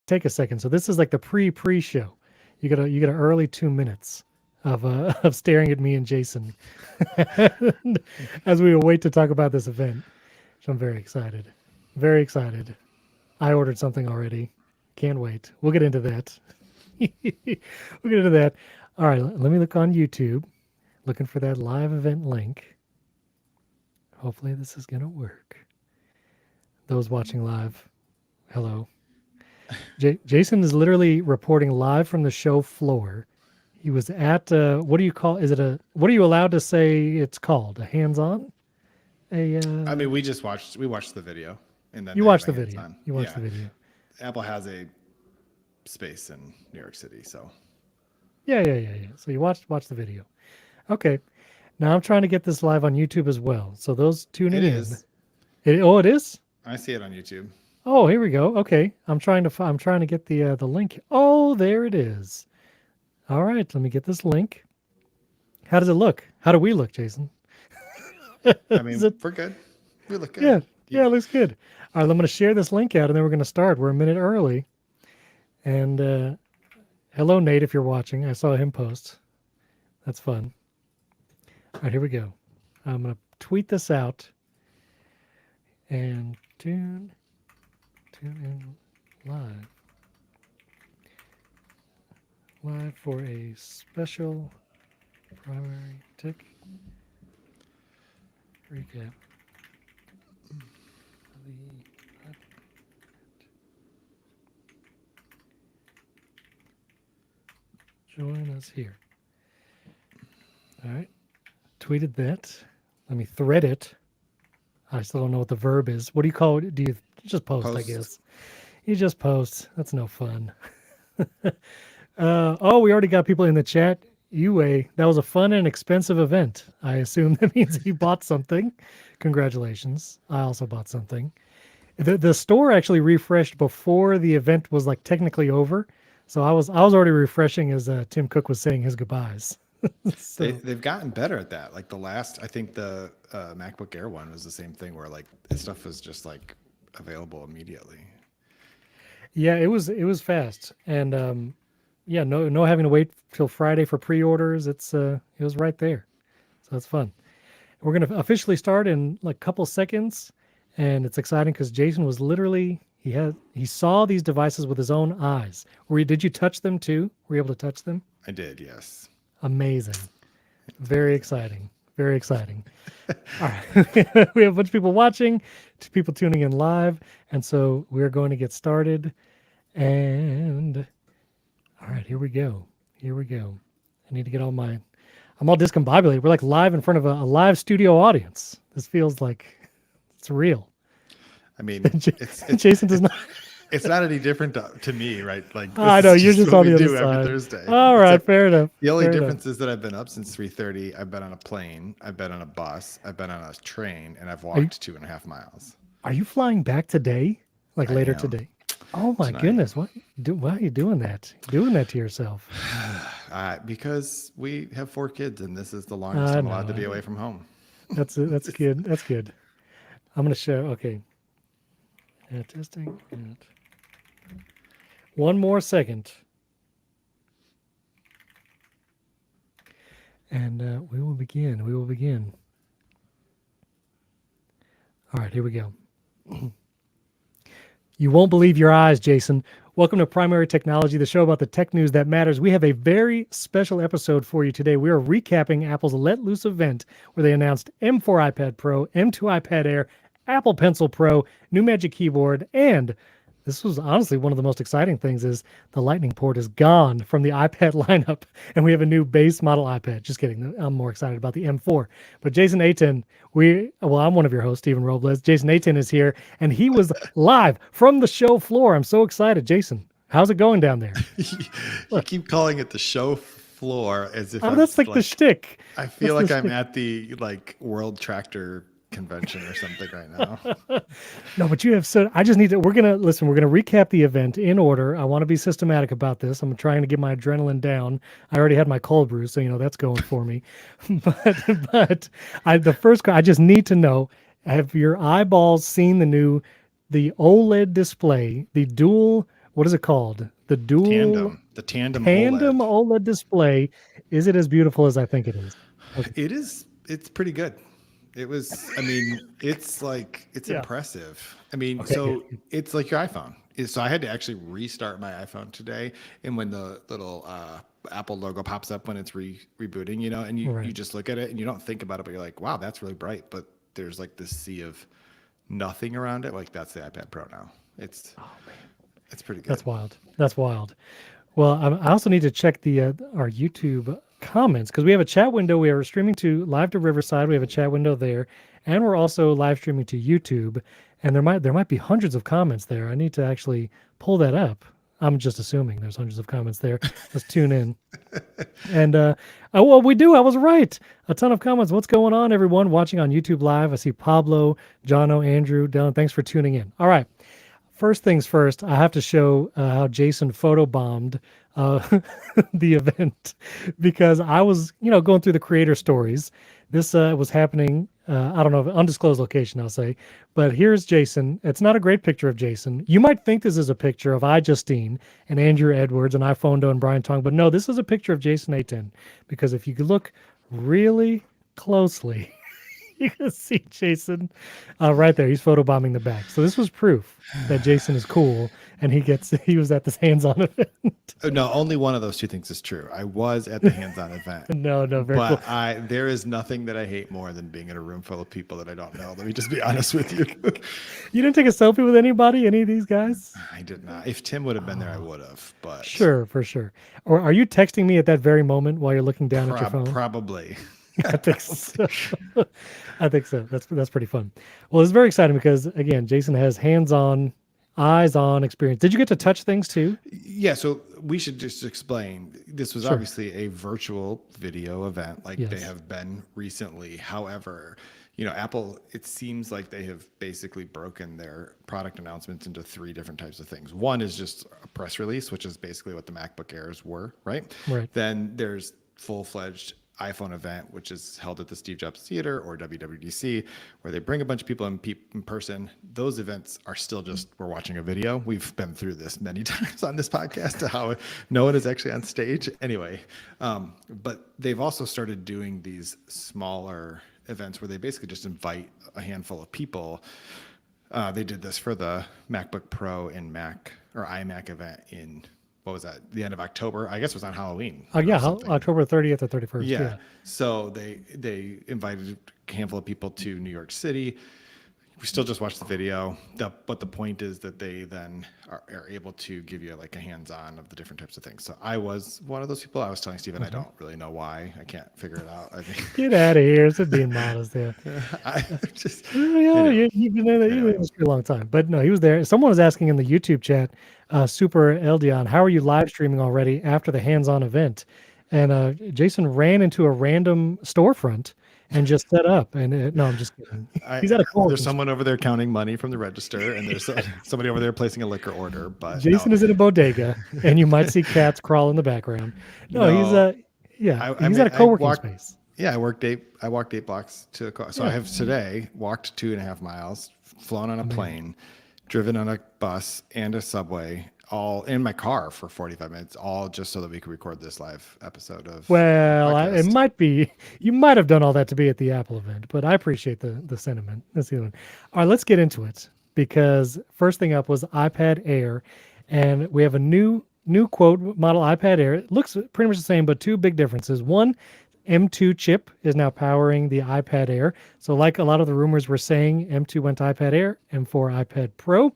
take a second. So this is like the pre-show. You got an early 2 minutes of staring at me and Jason as we wait to talk about this event. So I'm very excited. Very excited. I ordered something already. Can't wait. We'll get into that. We'll get into that. All right, let me look on YouTube. Looking for that live event link. Hopefully this is going to work. Those watching live, hello. Jason is literally reporting live from the show floor. He was at, what do you call, what are you allowed to say it's called? A hands-on? I mean, we watched the video. And then you watched the video. You watched the video. Apple has a space in New York City, so. Yeah. So you watched the video. Okay. Now I'm trying to get this live on YouTube as well. So those tuning in. It is? I see it on YouTube. Oh, here we go. Okay. I'm trying to get the link. Oh, there it is. All right, let me get this link. How does it look? How do we look, Jason? I mean, we're good. We look good. Yeah, it looks good. All right, I'm going to share this link out, and then we're going to start. We're a minute early. And hello, Nate, if you're watching. I saw him post. That's fun. All right, here we go. I'm going to tweet this out. And tune in live. Live for a special primary tech recap. Join us here. All right. Tweeted that. Let me thread it. I still don't know what the verb is. What do you call it? Do you just post, I guess? You just post. That's no fun. We already got people in the chat. That was a fun and expensive event. I assume that means you bought something. Congratulations. I also bought something. The store actually refreshed before the event was like technically over. So I was already refreshing as Tim Cook was saying his goodbyes. So, they've gotten better at that. Like I think the MacBook Air one was the same thing where like stuff was just like available immediately. Yeah, it was fast. And no having to wait till Friday for pre-orders. It was right there. So that's fun. We're going to officially start in like a couple seconds, and it's exciting because Jason was literally he saw these devices with his own eyes. Did you touch them too? Were you able to touch them? I did, yes. Amazing. Very exciting. Very exciting. All right. We have a bunch of people watching, people tuning in live, and so we're going to get started. And all right, here we go. I need to get I'm all discombobulated. We're like live in front of a live studio audience. This feels like it's real. I mean, Jason does not. It's not any different to me, right? Like I know you're just on the other side. Every Thursday. All right, fair enough. The only difference is that I've been up since 3:30. I've been on a plane. I've been on a bus. I've been on a train, and I've walked 2.5 miles. Are you flying back today? Like later today? Oh my goodness! Why are you doing that? Doing that to yourself? Because we have 4 kids, and this is the longest I'm allowed to be away from home. That's good. That's good. I'm gonna show. Okay. Testing. One more second, and we will begin. All right, here we go. You won't believe your eyes, Jason. Welcome to Primary Technology, the show about the tech news that matters. We have a very special episode for you today. We are recapping Apple's Let Loose event where they announced M4 iPad Pro, M2 iPad Air, Apple Pencil Pro, new Magic Keyboard, and this was honestly one of the most exciting things is the Lightning port is gone from the iPad lineup, and we have a new base model iPad. Just kidding. I'm more excited about the M4. But Jason Aten, I'm one of your hosts, Stephen Robles. Jason Aten is here, and he was live from the show floor. I'm so excited. Jason, how's it going down there? You keep calling it the show floor as if that's like the shtick. I feel like I'm at the World Tractor Convention or something right now. No, but you have I just need to, we're going to recap the event in order. I want to be systematic about this. I'm trying to get my adrenaline down. I already had my cold brew, so that's going for me. but I just need to know, have your eyeballs seen the OLED display, the dual what is it called? The dual The tandem tandem OLED. OLED display. Is it as beautiful as I think it is? Okay. It is. It's pretty good. It was. I mean, it's like it's Yeah. impressive. I mean, Okay. so it's like your iPhone. So I had to actually restart my iPhone today, and when the little Apple logo pops up when it's rebooting, and you Right. just look at it and you don't think about it, but you're like, wow, that's really bright. But there's like this sea of nothing around it. Like that's the iPad Pro now. It's Oh man, it's pretty good. that's wild. That's wild. Well, I also need to check the our YouTube comments because we have a chat window. We are streaming to live to Riverside. We have a chat window there, and we're also live streaming to YouTube. And there might be hundreds of comments there. I need to actually pull that up. I'm just assuming there's hundreds of comments there. Let's tune in. And oh, well, we do. I was right. A ton of comments. What's going on, everyone watching on YouTube Live? I see Pablo, Jono, Andrew, Dylan. Thanks for tuning in. All right. First things first, I have to show how Jason photobombed the event because I was, going through the creator stories. This was happening, I don't know, undisclosed location, I'll say. But here's Jason. It's not a great picture of Jason. You might think this is a picture of Justine and Andrew Edwards and iPhonedo and Brian Tong, but no, this is a picture of Jason A10 because if you could look really closely, you can see Jason right there. He's photobombing the back. So this was proof that Jason is cool and he was at this hands-on event. No, only one of those two things is true. I was at the hands-on event, No, very cool. but there is nothing that I hate more than being in a room full of people that I don't know. Let me just be honest with you. You didn't take a selfie with anybody, any of these guys? I did not. If Tim would have been there, I would have. But Sure, for sure. Or are you texting me at that very moment while you're looking down at your phone? probably. I think so. I think so. That's pretty fun. Well, it's very exciting because again, Jason has hands-on, eyes-on experience. Did you get to touch things too? Yeah, so we should just explain. This was Sure. obviously a virtual video event like they Yes. have been recently. However, Apple, it seems like they have basically broken their product announcements into three different types of things. One is just a press release, which is basically what the MacBook Airs were, right? Right. Then there's full-fledged iPhone event, which is held at the Steve Jobs Theater or WWDC, where they bring a bunch of people in person. Those events are still just, we're watching a video. We've been through this many times on this podcast, how no one is actually on stage. Anyway, but they've also started doing these smaller events where they basically just invite a handful of people. They did this for the MacBook Pro and Mac or iMac event in, what was that? The end of October. I guess it was on Halloween. Yeah, October 30th or 31st. Yeah. So they invited a handful of people to New York City. We still just watched the video. But the point is that they then are able to give you like a hands-on of the different types of things. So I was one of those people. I was telling Steven, I don't really know why. I can't figure it out. I think Get out of here. It's being modest there. I just, You've been in the industry a long time. But no, he was there. Someone was asking in the YouTube chat, Super Eldion, how are you live streaming already after the hands-on event? And Jason ran into a random storefront and just set up. And no, I'm just kidding. He's at a co-working there's someone over there counting money from the register, and there's somebody over there placing a liquor order. But Jason is in a bodega, and you might see cats crawl in the background. No, he's at a co-working space. Yeah, I walked 8 blocks to the car. So I have today walked 2.5 miles, flown on a plane, driven on a bus and a subway, all in my car for 45 minutes, all just so that we could record this live episode of. Well, it might be, you might have done all that to be at the Apple event, but I appreciate the sentiment. That's the other one. All right, let's get into it because first thing up was iPad Air, and we have a new quote model iPad Air. It looks pretty much the same, but two big differences. One, M2 chip is now powering the iPad Air. So like a lot of the rumors were saying, M2 went to iPad Air, M4 iPad Pro,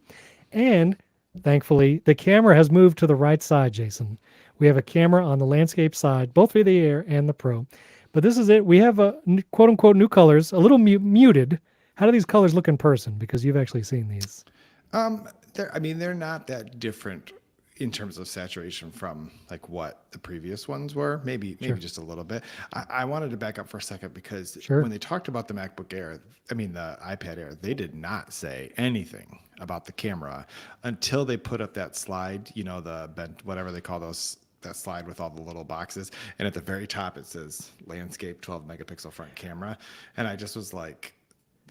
and thankfully the camera has moved to the right side, Jason. We have a camera on the landscape side, both for the Air and the Pro. But this is it. We have a quote unquote new colors, a little muted. How do these colors look in person? Because you've actually seen these. They're not that different in terms of saturation from like what the previous ones were, maybe just a little bit. I wanted to back up for a second because when they talked about the MacBook Air, the iPad Air, they did not say anything about the camera until they put up that slide, whatever they call those, that slide with all the little boxes. And at the very top, it says landscape 12 megapixel front camera. And I just was like,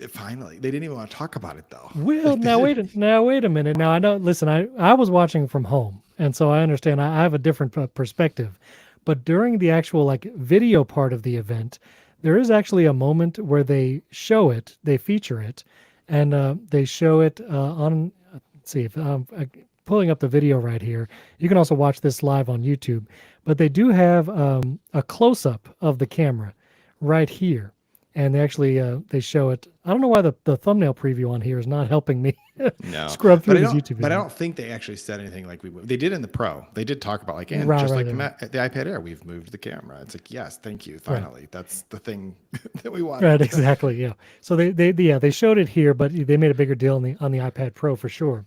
Finally, they didn't even want to talk about it though. Well, Like they didn't. now wait a minute. Now I know. Listen, I was watching from home, and so I understand. I have a different perspective. But during the actual like video part of the event, there is actually a moment where they show it, they feature it, and they show it on. Let's see if pulling up the video right here. You can also watch this live on YouTube, but they do have a close up of the camera right here, and they actually they show it. I don't know why the thumbnail preview on here is not helping me No, scrub but through I this don't. YouTube But I video. don't think they actually said anything like we would. They did in the Pro. They did talk about like, and Right, just right, like right, the iPad Air, we've moved the camera. It's like, yes, thank you. right. Finally, that's the thing that we Right, wanted. exactly. Yeah. So they showed it here, but they made a bigger deal on the iPad Pro for sure.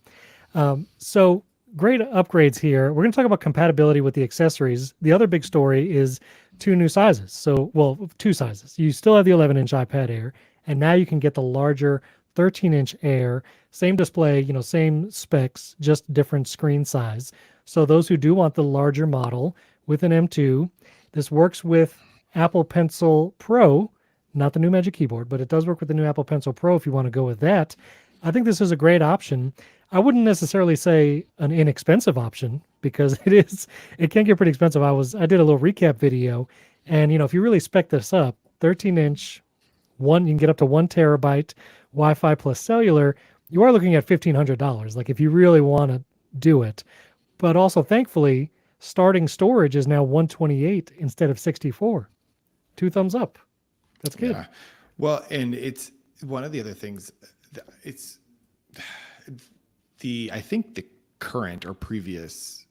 So great upgrades here. We're going to talk about compatibility with the accessories. The other big story is two new sizes. So, well, two sizes. You still have the 11-inch iPad Air, and now you can get the larger 13-inch Air. Same display, same specs, just different screen size. So those who do want the larger model with an M2, this works with Apple Pencil Pro, not the new Magic Keyboard, but it does work with the new Apple Pencil Pro if you want to go with that. I think this is a great option. I wouldn't necessarily say an inexpensive option because it can get pretty expensive. I did a little recap video, and if you really spec this up, 13-inch, you can get up to 1 terabyte Wi-Fi plus cellular. You are looking at $1,500. Like if you really want to do it, but also thankfully, starting storage is now 128 instead of 64. Two thumbs up. That's good. Yeah. Well, and it's one of the other things. It's I think the current or previous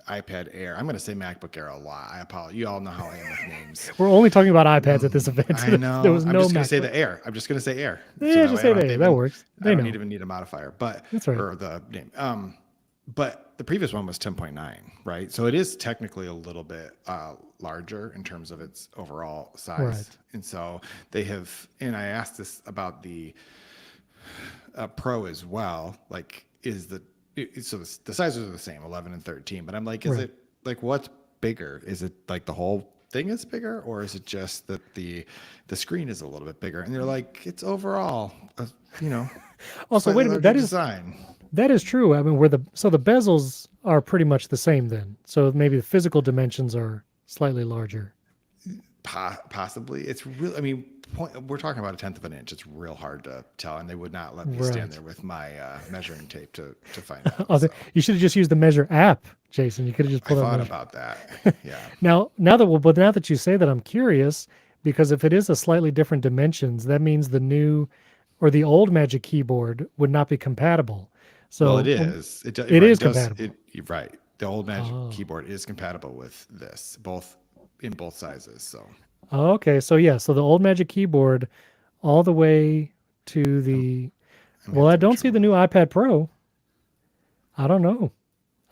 iPad Air. I'm going to say MacBook Air a lot. I apologize. You all know how I am with names. We're only talking about iPads at this event. I know. There was I'm no just going to say MacBook. the Air. I'm just going to say Air. Yeah, just say I don't have that. to That works. I They don't know. even need a modifier, but That's right. or the name. But the previous one was 10.9, right? So it is technically a little bit larger in terms of its overall size. Right. And so they have, and I asked this about the Pro as well. Like, so the sizes are the same, 11 and 13, but I'm like, is Right. it like what's bigger? Is it like the whole thing is bigger, or is it just that the screen is a little bit bigger? And they're like, it's overall, Also, slightly wait a minute. larger design. That is true. I mean, the bezels are pretty much the same then. So maybe the physical dimensions are slightly larger. Possibly. It's real. I mean, we're talking about 1/10 of an inch. It's real hard to tell, and they would not let me Right. stand there with my measuring tape to find out. Oh, So you should have just used the Measure app, Jason. You could have just I pulled thought out. about that. Yeah. Now that you say that, I'm curious because if it is a slightly different dimensions, that means the new or the old Magic Keyboard would not be compatible. Well, So it is. It it is it does. compatible. You're right. The old Magic Oh. Keyboard is compatible with this, in both sizes. So Okay, so yeah, so the old Magic Keyboard all the way to the I'm well, I having don't see the new iPad Pro. I don't know.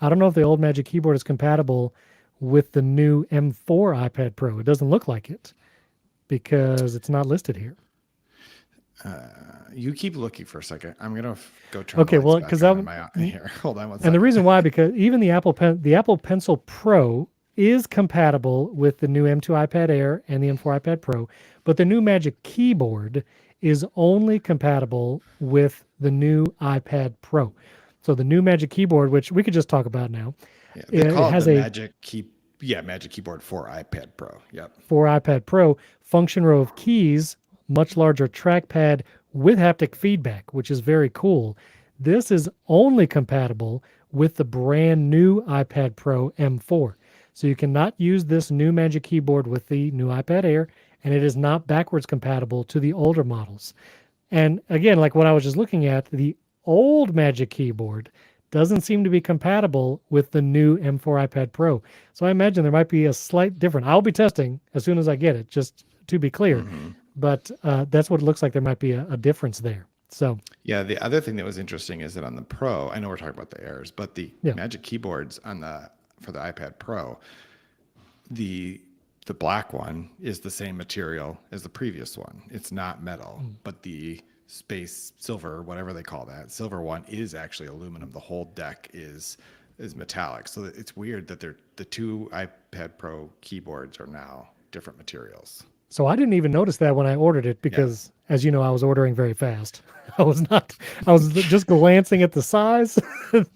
I don't know if the old Magic Keyboard is compatible with the new M4 iPad Pro. It doesn't look like it because it's not listed here. you keep looking for a second. I'm gonna go turn. Okay, the well, lights back 'cause on in here. Hold on one And second. the reason why, because even the Apple Pencil Pro is compatible with the new M2 iPad Air and the M4 iPad Pro, but the new Magic Keyboard is only compatible with the new iPad Pro. So the new Magic Keyboard, which we could just talk about now, Yeah, they it call it has the a Magic Key. Yeah, Magic Keyboard for iPad Pro. Yep. for iPad Pro function row of keys, much larger trackpad with haptic feedback, which is very cool. This is only compatible with the brand new iPad Pro M4. So you cannot use this new Magic Keyboard with the new iPad Air, and it is not backwards compatible to the older models. And again, like what I was just looking at, the old Magic Keyboard doesn't seem to be compatible with the new M4 iPad Pro. So I imagine there might be a slight difference. I'll be testing as soon as I get it, just to be clear. But that's what it looks like. There might be a difference there. So Yeah, the other thing that was interesting is that on the Pro, I know we're talking about the Airs, but the Yeah. Magic keyboards for the iPad Pro, the black one is the same material as the previous one. It's not metal, but the space silver, whatever they call that, silver one is actually aluminum. The whole deck is metallic. So it's weird that the two iPad Pro keyboards are now different materials. So I didn't even notice that when I ordered it Yeah. because, as you know, I was ordering very fast. I was not. I was just glancing at the size.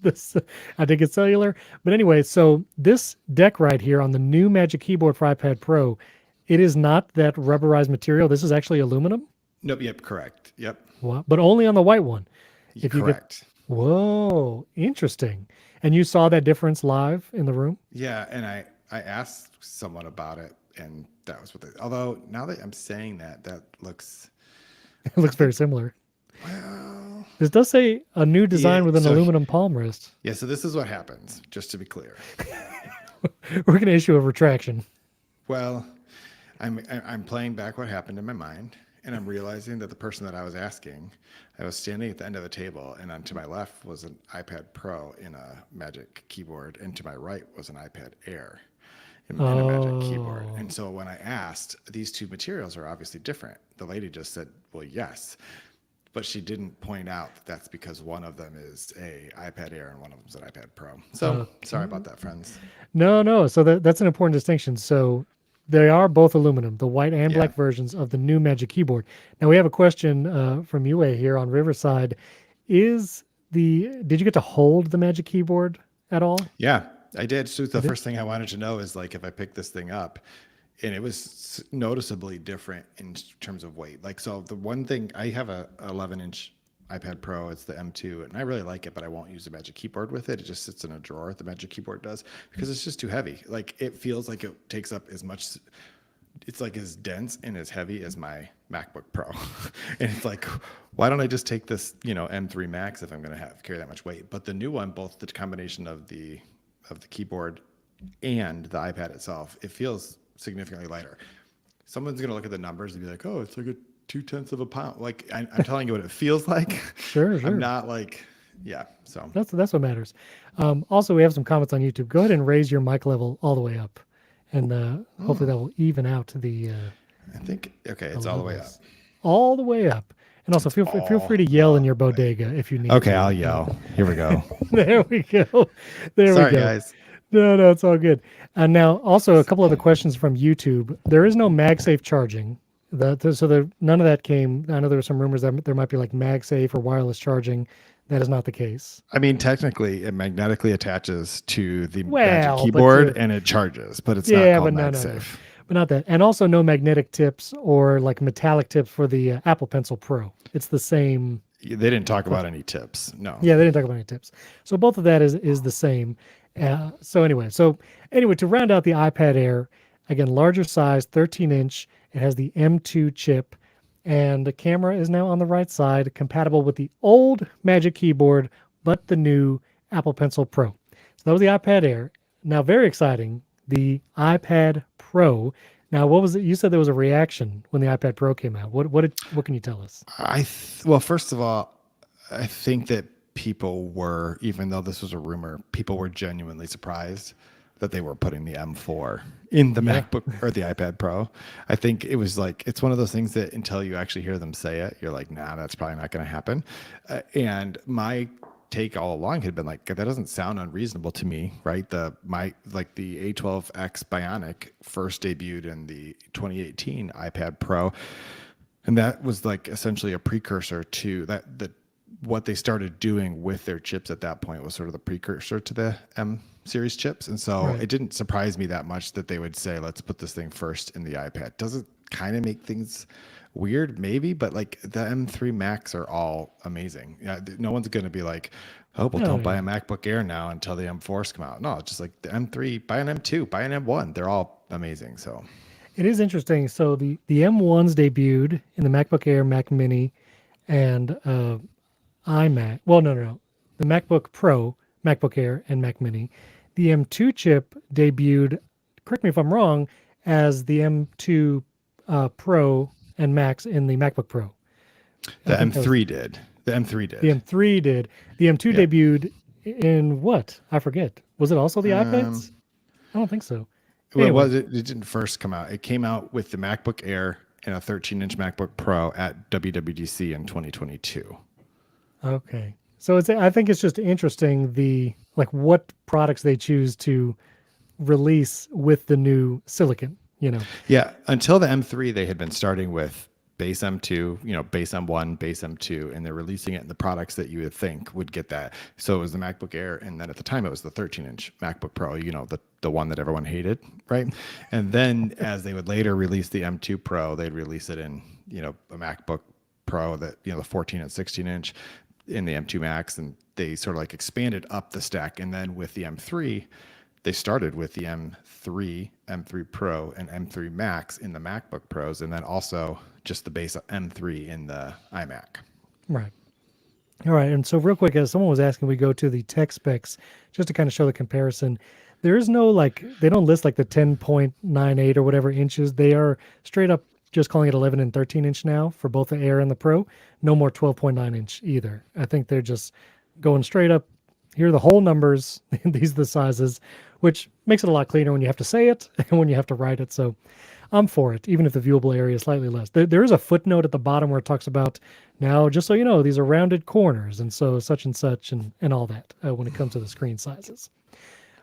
this, I did get cellular, but anyway. So this deck right here on the new Magic Keyboard for iPad Pro, it is not that rubberized material. This is actually aluminum. Nope. Yep. Correct. Yep. Wow. But only on the white one. If you get, Correct. whoa, interesting. And you saw that difference live in the room. Yeah. And I asked someone about it, and that was what they. Although now that I'm saying that, that looks. It looks very similar. Well, This does say a new yeah. design with an aluminum palm rest. Yeah. So this is what happens. Just to be clear. We're going to issue a retraction. Well, I'm playing back what happened in my mind, and I'm realizing that the person that I was asking, I was standing at the end of the table, and on to my left was an iPad Pro in a Magic keyboard, and to my right was an iPad Air in a Magic keyboard. Oh, And so when I asked, these two materials are obviously different. The lady just said, "Well, yes," but she didn't point out that that's because one of them is a iPad Air and one of them is an iPad Pro. So sorry about that, friends. no. So that's an important distinction. So they are both aluminum, the white and Yeah. black versions of the new Magic Keyboard. Now we have a question from Yue here on Riverside. Did you get to hold the Magic Keyboard at all? Yeah, I did. So the You did? first thing I wanted to know is like if I picked this thing up, and it was noticeably different in terms of weight. Like, so the one thing I have a 11-inch iPad Pro, it's the M2, and I really like it, but I won't use the Magic Keyboard with it. It just sits in a drawer. The Magic Keyboard does because it's just too heavy. Like it feels like it takes up as much. It's like as dense and as heavy as my MacBook Pro, and it's like, why don't I just take this, M3 Max if I'm going to carry that much weight? But the new one, both the combination of the keyboard and the iPad itself, it feels significantly lighter. Someone's going to look at the numbers and be like, oh, it's like a 0.2 of a pound. Like I'm telling you what it feels like. Sure. I'm not like, yeah. So That's what matters. Also, we have some comments on YouTube. Go ahead and raise your mic level all the way up, and hopefully that will even out the I think, okay, it's all the way up. all the way up. And also feel free to yell in your bodega if you need Okay, to. I'll yell. Here we go. There we go. There Sorry, we go. guys. No, it's all good. And now, also a couple other questions from YouTube. There is no MagSafe charging. None of that came. I know there were some rumors that there might be like MagSafe or wireless charging. That is not the case. I mean, technically, it magnetically attaches to the Well, Magic but keyboard and it charges, but it's not Yeah, called but no. MagSafe. But not that. And also no magnetic tips or like metallic tips for the Apple Pencil Pro. It's the same. They didn't talk about any tips. No. Yeah, they didn't talk about any tips. So both of that is the same. So anyway, to round out the iPad Air, again, larger size, 13-inch. It has the M2 chip, and the camera is now on the right side, compatible with the old Magic Keyboard, but the new Apple Pencil Pro. So that was the iPad Air. Now, very exciting, the iPad Pro. Now, what was it? You said there was a reaction when the iPad Pro came out. What can you tell us? Well, first of all, I think that people were, even though this was a rumor, people were genuinely surprised that they were putting the M4 in the MacBook or the iPad Pro. I think it was like, it's one of those things that until you actually hear them say it, you're like, nah, that's probably not going to happen. And my take all along had been like, that doesn't sound unreasonable to me, right? The A12X Bionic first debuted in the 2018 iPad Pro, and that was like essentially a precursor to that. What they started doing with their chips at that point was sort of the precursor to the M series chips, and so it didn't surprise me that much that they would say, let's put this thing first in the iPad. Does it kind of make things weird? Maybe, but like the M3 Max are all amazing. Yeah, no one's going to be like, oh, well, don't buy a MacBook Air now until the M4s come out. No, it's just like the M3, buy an M2, buy an M1. They're all amazing. So It is interesting. So the M1s debuted in the MacBook Air, Mac Mini, and iMac. Well, no. The MacBook Pro, MacBook Air, and Mac Mini. The M2 chip debuted, correct me if I'm wrong, as the M2 Pro and Max in the MacBook Pro. the M3 did. The M3 did. The M3 did. The M2 debuted in what? I forget. Was it also the iPads? I don't think so. Well, Anyway. it didn't first come out. It came out with the MacBook Air and a 13-inch MacBook Pro at WWDC in 2022. Okay. So I think it's just interesting what products they choose to release with the new silicon. Yeah, until the M3, they had been starting with base M2, base M1, base M2, and they're releasing it in the products that you would think would get that. So it was the MacBook Air, and then at the time it was the 13-inch MacBook Pro, the one that everyone hated, right? And then as they would later release the M2 Pro, they'd release it in, a MacBook Pro that, the 14 and 16-inch in the M2 Max, and they sort of like expanded up the stack. And then with the M3, they started with the M3, M3 Pro, and M3 Max in the MacBook Pros, and then also just the base M3 in the iMac. Right. All right. And so real quick, as someone was asking, we go to the tech specs just to kind of show the comparison. There is no they don't list like the 10.98 or whatever inches. They are straight up just calling it 11 and 13 inch now for both the Air and the Pro. No more 12.9 inch either. I think they're just going straight up. Here are the whole numbers. These are the sizes, which makes it a lot cleaner when you have to say it and when you have to write it. So I'm for it, even if the viewable area is slightly less. There is a footnote at the bottom where it talks about, now, just so you know, these are rounded corners, and so such and all that when it comes to the screen sizes.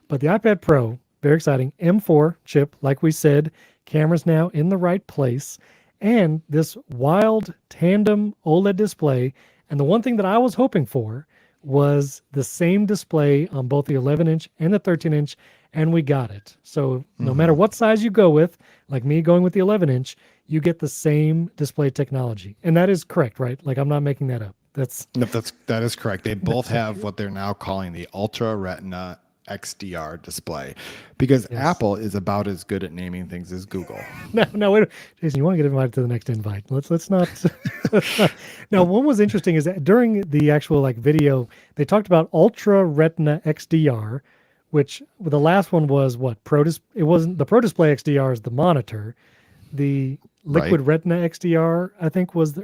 But the iPad Pro, very exciting. M4 chip, like we said, cameras now in the right place, and this wild tandem OLED display. And the one thing that I was hoping for was the same display on both the 11-inch and the 13-inch, and we got it. So no matter what size you go with, like me going with the 11-inch, you get the same display technology. And that is correct, right? Like, I'm not making that up. That is correct. They both have what they're now calling the Ultra Retina XDR display, because Apple is about as good at naming things as Google. No, wait, Jason, you want to get invited to the next invite? Let's not. Now, what was interesting is that during the actual video, they talked about Ultra Retina XDR, which the last one was what it wasn't the Pro Display XDR is the monitor, the Liquid Retina XDR I think was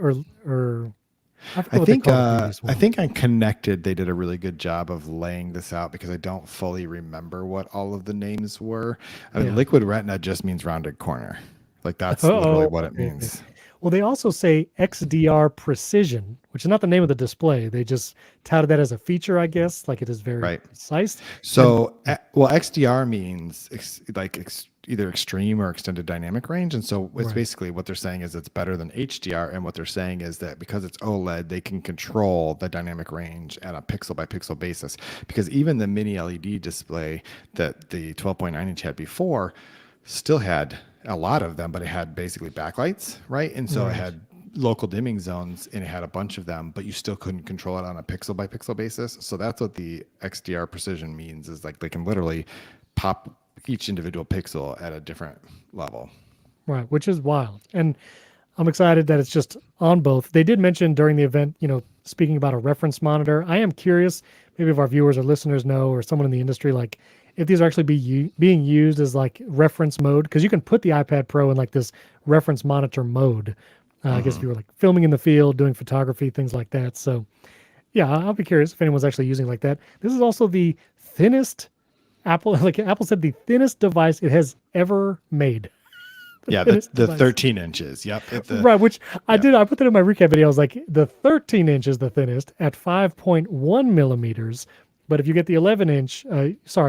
I think on Connected they did a really good job of laying this out, because I don't fully remember what all of the names were. I mean, Liquid Retina just means rounded corner. Like, that's literally what it means. Well, they also say XDR Precision, which is not the name of the display. They just touted that as a feature, I guess. Like, it is very precise. So, XDR means either extreme or extended dynamic range. And so it's basically what they're saying is it's better than HDR. And what they're saying is that because it's OLED, they can control the dynamic range at a pixel by pixel basis. Because even the mini LED display that the 12.9 inch had before still had a lot of them, but it had basically backlights, right? And so it had local dimming zones, and it had a bunch of them, but you still couldn't control it on a pixel by pixel basis. So that's what the XDR Precision means, is like they can literally pop each individual pixel at a different level. Right, which is wild. And I'm excited that it's just on both. They did mention during the event, speaking about a reference monitor. I am curious, maybe if our viewers or listeners know, or someone in the industry, if these are actually being used as reference mode, because you can put the iPad Pro in this reference monitor mode. I guess if you were filming in the field, doing photography, things like that. So yeah, I'll be curious if anyone's actually using like that. This is also the thinnest Apple said, the thinnest device it has ever made. The 13 inches. Yep. Right, which I put that in my recap video. I was like, the 13 inch is the thinnest at 5.1 millimeters. But if you get the 11-inch,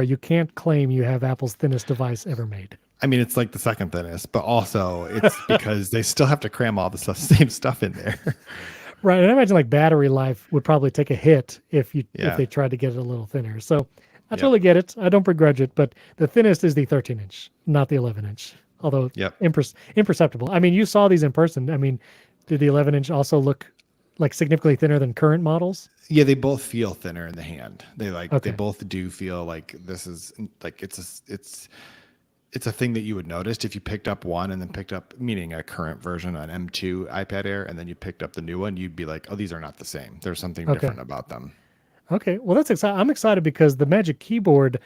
you can't claim you have Apple's thinnest device ever made. I mean, it's like the second thinnest, but also it's because they still have to cram all the same stuff in there. Right, and I imagine battery life would probably take a hit if they tried to get it a little thinner. So I totally get it. I don't begrudge it, but the thinnest is the 13-inch, not the 11-inch. Although imperceptible. I mean, you saw these in person. I mean, did the 11-inch also look significantly thinner than current models? Yeah, they both feel thinner in the hand. They they both do feel like this is it's a thing that you would notice if you picked up one and then picked up, meaning a current version, an M2 iPad Air, and then you picked up the new one, you'd be like, oh, these are not the same. There's something different about them. Okay, well, that's exciting. I'm excited because the Magic Keyboard,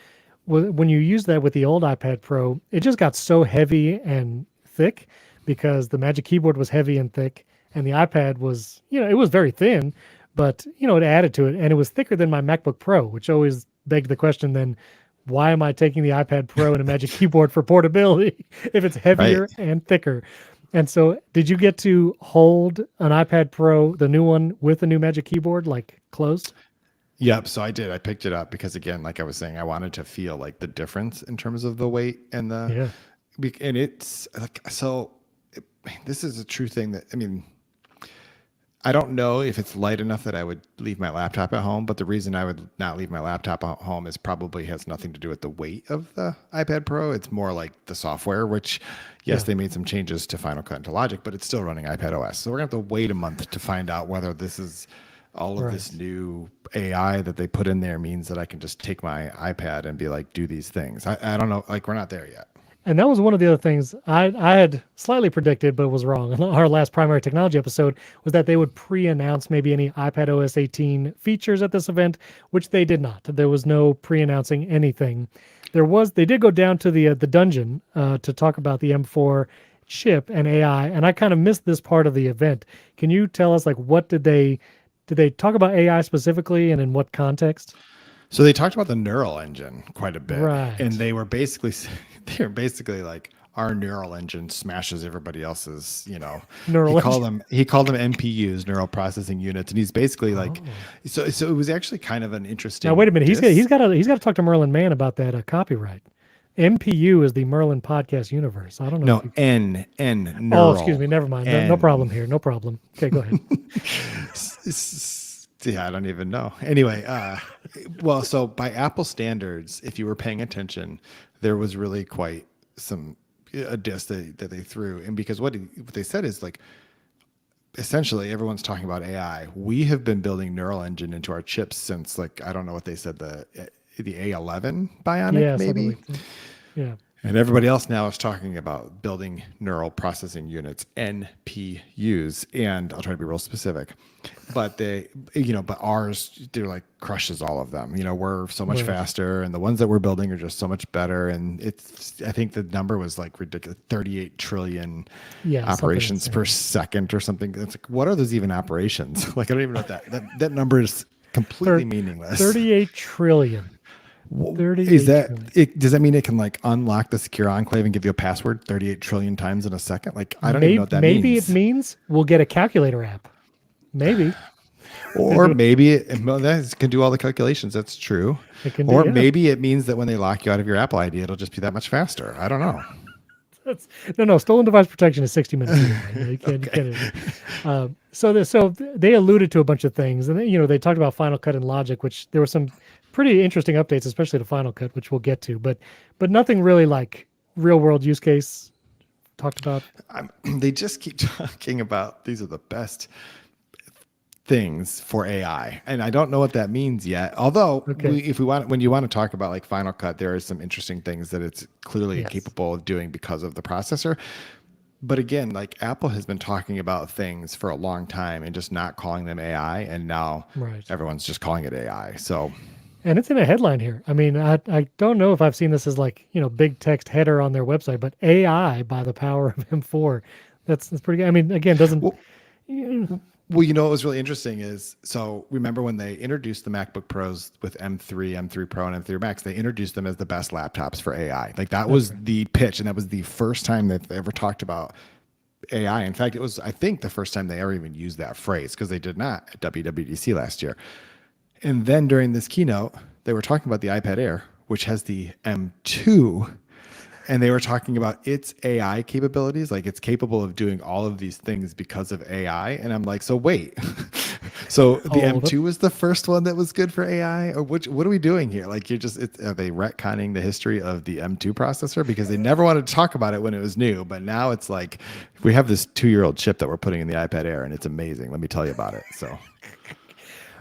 when you use that with the old iPad Pro, it just got so heavy and thick because the Magic Keyboard was heavy and thick, and the iPad was, it was very thin, but, it added to it, and it was thicker than my MacBook Pro, which always begged the question then, why am I taking the iPad Pro and a Magic Keyboard for portability if it's heavier and thicker? And so did you get to hold an iPad Pro, the new one, with the new Magic Keyboard, close? Yep. So I did. I picked it up because, again, like I was saying, I wanted to feel the difference in terms of the weight and And it's like, so this is a true thing that, I mean, I don't know if it's light enough that I would leave my laptop at home, but the reason I would not leave my laptop at home is probably has nothing to do with the weight of the iPad Pro. It's more like the software, which, yes, Yeah. they made some changes to Final Cut and to Logic, but it's still running iPad OS. So we're going to have to wait a month to find out whether this is all of this Right. new AI that they put in there means that I can just take my iPad and be like, do these things. I don't know. Like, we're not there yet. And that was one of the other things I had slightly predicted, but was wrong. Our last primary technology episode was that they would pre-announce maybe any iPad OS 18 features at this event, which they did not. There was no pre-announcing anything. They did go down to the dungeon to talk about the M4 chip and AI, and I kind of missed this part of the event. Can you tell us, like, what did they talk about AI specifically, and in what context? So they talked about the neural engine quite a bit, and Right. they were basically like, our neural engine smashes everybody else's. Neural engine. He called them NPUs, neural processing units, and he's basically like, Oh. so it was actually kind of an Now wait a interesting minute. diss. He's got to talk to Merlin Mann about that copyright. MPU is the Merlin Podcast universe. I don't know if No, you. N Oh, excuse me. neural Never mind. No problem N. here. No problem. Okay, go ahead. Yeah, I don't even know. Anyway, well, so by Apple standards, if you were paying attention, there was really quite some a diss that they threw, and because what they said is like, essentially everyone's talking about AI. We have been building neural engine into our chips since, like, I don't know what they said, the A11 Bionic Yes, I maybe. believe so. Yeah. And everybody else now is talking about building neural processing units, NPUs, and I'll try to be real specific. But but ours, they're like crushes all of them. We're so much Right. faster, and the ones that we're building are just so much better. And I think the number was like ridiculous, 38 trillion Yeah. Something operations per insane. second or something. It's like, what are those even operations? Like, I don't even know what that number is completely Thir- meaningless. 38 trillion. Is 38 that trillion. it? Does that mean it can like unlock the secure enclave and give you a password 38 trillion times in a second? Like, I don't even know what that Maybe it means. means we'll get a calculator app. Maybe. Or maybe well, that can do all the calculations. That's true. It can do, Or yeah. maybe it means that when they lock you out of your Apple ID, it'll just be that much faster. I don't know. No, stolen device protection is 60 minutes either way. You can't. So they alluded to a bunch of things, and they talked about Final Cut and Logic, which there were some pretty interesting updates, especially to Final Cut, which we'll get to, but nothing really like real world use case talked about. They just keep talking about these are the best things for AI, and I don't know what that means yet. Although, Okay. when you want to talk about like Final Cut, there are some interesting things that it's clearly Yes. capable of doing because of the processor. But again, like Apple has been talking about things for a long time and just not calling them AI, and now Right. everyone's just calling it AI. So And it's in a headline here. I mean, I don't know if I've seen this as like, big text header on their website, but AI by the power of M4. That's pretty good. I mean, again, doesn't. well, Well, what was really interesting is, so remember when they introduced the MacBook Pros with M3, M3 Pro, and M3 Max, they introduced them as the best laptops for AI. Like, that was right. the pitch, and that was the first time that they ever talked about AI. In fact, it was, I think, the first time they ever even used that phrase, because they did not at WWDC last year. And then during this keynote, they were talking about the iPad Air, which has the M2, and they were talking about its AI capabilities. Like, it's capable of doing all of these things because of AI. And I'm like, so wait, so the Hold up. M2 was the first one that was good for AI, or what are we doing here? Like, are they retconning the history of the M2 processor? Because they never wanted to talk about it when it was new, but now it's like, we have this 2-year-old chip that we're putting in the iPad Air, and it's amazing. Let me tell you about it. So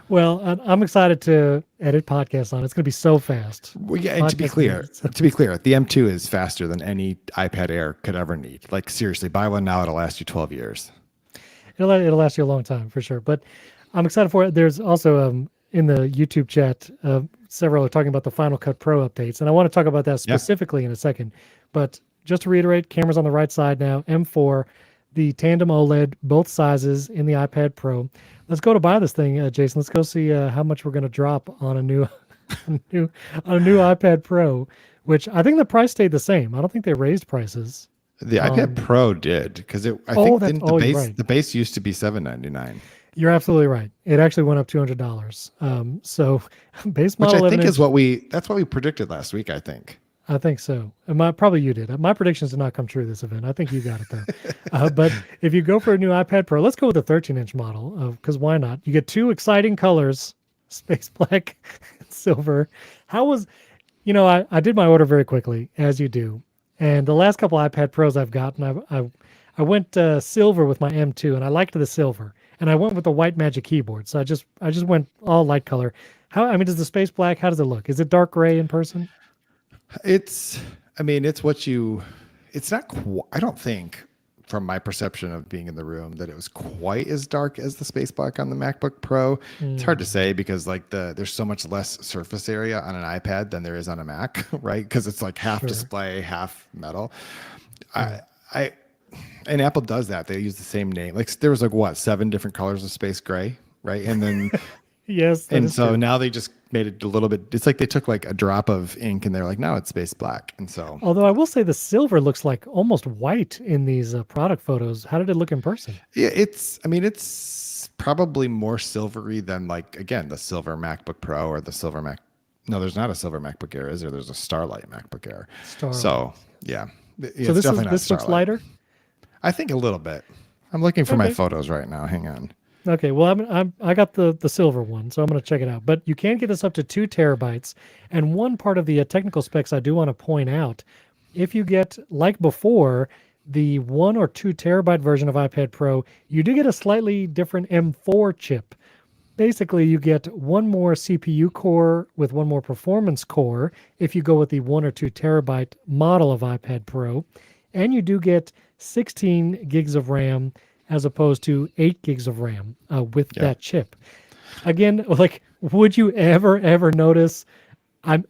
Well, I'm excited to edit podcasts on it. It's going to be so fast. well, yeah, and Podcast to be clear, the M2 is faster than any iPad Air could ever need. Like, seriously, buy one now; it'll last you 12 years. It'll last you a long time for sure. But I'm excited for it. There's also in the YouTube chat several are talking about the Final Cut Pro updates, and I want to talk about that Yeah, specifically in a second. But just to reiterate, cameras on the right side now, M4, the tandem OLED, both sizes in the iPad Pro. Let's go to buy this thing, Jason. Let's go see how much we're going to drop on a new, on a new iPad Pro, which I think the price stayed the same. I don't think they raised prices. the iPad Um, Pro did, because I oh, think that's didn't you're right. the base used to be $799, You're absolutely right. It actually went up $200. So base which I model think is image. that's what we predicted last week. I think. I think so. Probably you did. My predictions did not come true this event. I think you got it though. But if you go for a new iPad Pro, let's go with the 13-inch model because why not? You get two exciting colors, space black and silver. How was, I did my order very quickly, as you do. And the last couple iPad Pros I've gotten, I went silver with my M2, and I liked the silver. And I went with the white Magic Keyboard, so I just went all light color. Does the space black? How does it look? Is it dark gray in person? It's, I mean, it's what you, it's not, I don't think from my perception of being in the room that it was quite as dark as the space black on the MacBook Pro. It's hard to Mm, say because like there's so much less surface area on an iPad than there is on a Mac, right? Because it's like half sure. display, half metal. Right. I and Apple does that. They use the same name. Like there was like what, 7 different colors of space gray, right? And then Yes, that and is so true. now they just made it a little bit. It's like they took like a drop of ink and they're like, now it's space black. And so Although I will say the silver looks like almost white in these product photos. How did it look in person? yeah, it's. I mean, it's probably more silvery than like again the silver MacBook Pro or the silver Mac. No, there's not a silver MacBook Air, is there? There's a Starlight MacBook Air. So Starlight. yeah, So it's this is definitely not this looks Starlight. lighter. I think a little bit. I'm looking for my Okay. photos right now. Hang on. Okay. Well, I got the silver one, so I'm going to check it out. But you can get this up to 2 terabytes. And one part of the technical specs I do want to point out, if you get like before the 1 or 2 terabyte version of iPad Pro, you do get a slightly different M4 chip. Basically, you get one more CPU core with one more performance core if you go with the 1 or 2 terabyte model of iPad Pro. And you do get 16 gigs of RAM as opposed to 8 gigs of RAM with Yeah. that chip. Again, like, would you ever notice?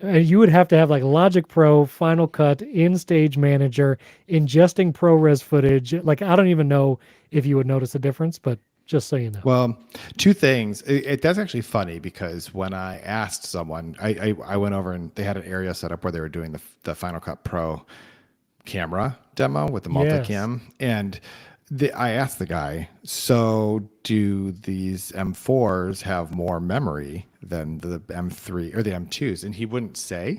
You would have to have like Logic Pro, Final Cut, In Stage Manager, ingesting ProRes footage. Like, I don't even know if you would notice a difference, but just so you know. Well, two things. That's actually funny because when I asked someone, I went over and they had an area set up where they were doing the Final Cut Pro camera demo with the Yes. multicam, and I asked the guy, so do these M4s have more memory than the M3 or the M2s? And he wouldn't say,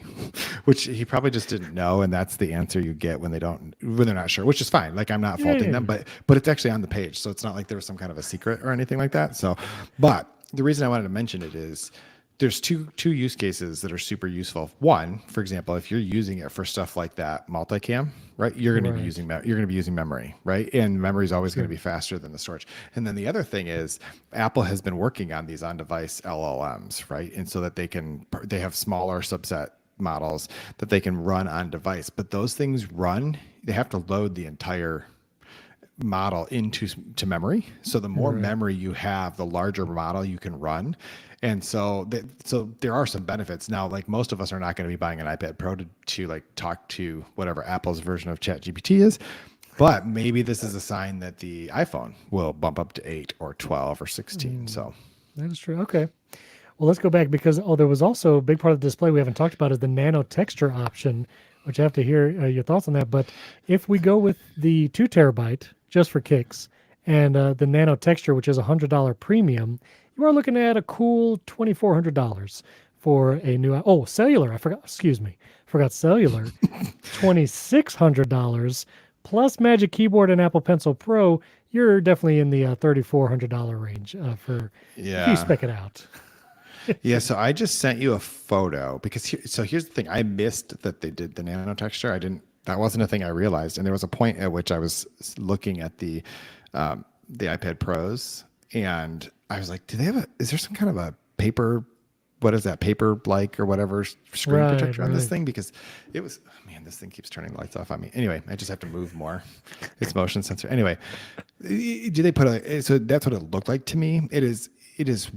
which he probably just didn't know, and that's the answer you get when they're not sure, which is fine. Like I'm not Yeah, faulting yeah, them, yeah. but it's actually on the page, so it's not like there was some kind of a secret or anything like that. So, but the reason I wanted to mention it is there's two use cases that are super useful. One, for example, if you're using it for stuff like that multicam, right? You're going to be Right. you're going to be using memory, right? And memory is always going to Sure. be faster than the storage. And then the other thing is Apple has been working on these on-device LLMs, right? And so that they have smaller subset models that they can run on device, but those things they have to load the entire model into to memory. So the more Right. memory you have, the larger model you can run. And so there are some benefits. Now, like most of us are not going to be buying an iPad Pro to like talk to whatever Apple's version of ChatGPT is, but maybe this is a sign that the iPhone will bump up to 8 or 12 or 16. Mm, So that is true. Okay. Well, let's go back because there was also a big part of the display we haven't talked about is the nano texture option, which I have to hear your thoughts on that. But if we go with the 2 terabyte just for kicks and the nano texture, which is $100 premium, you are looking at a cool $2,400 for a new. Oh, cellular. I forgot. Excuse me. Forgot cellular. $2,600 plus Magic Keyboard and Apple Pencil Pro. You're definitely in the $3,400 range for if you yeah. spec it out. Yeah, so I just sent you a photo because here's the thing. I missed that they did the nano texture. I didn't. That wasn't a thing I realized. And there was a point at which I was looking at the iPad Pros, and I was like, "Do they have a? Is there some kind of a paper? What is that paper like or whatever screen Right, protector on this right. thing? Because it was. Oh man, this thing keeps turning the lights off on me. Anyway, I just have to move more. It's motion sensor. Anyway, do they put a? So that's what it looked like to me. It is. It is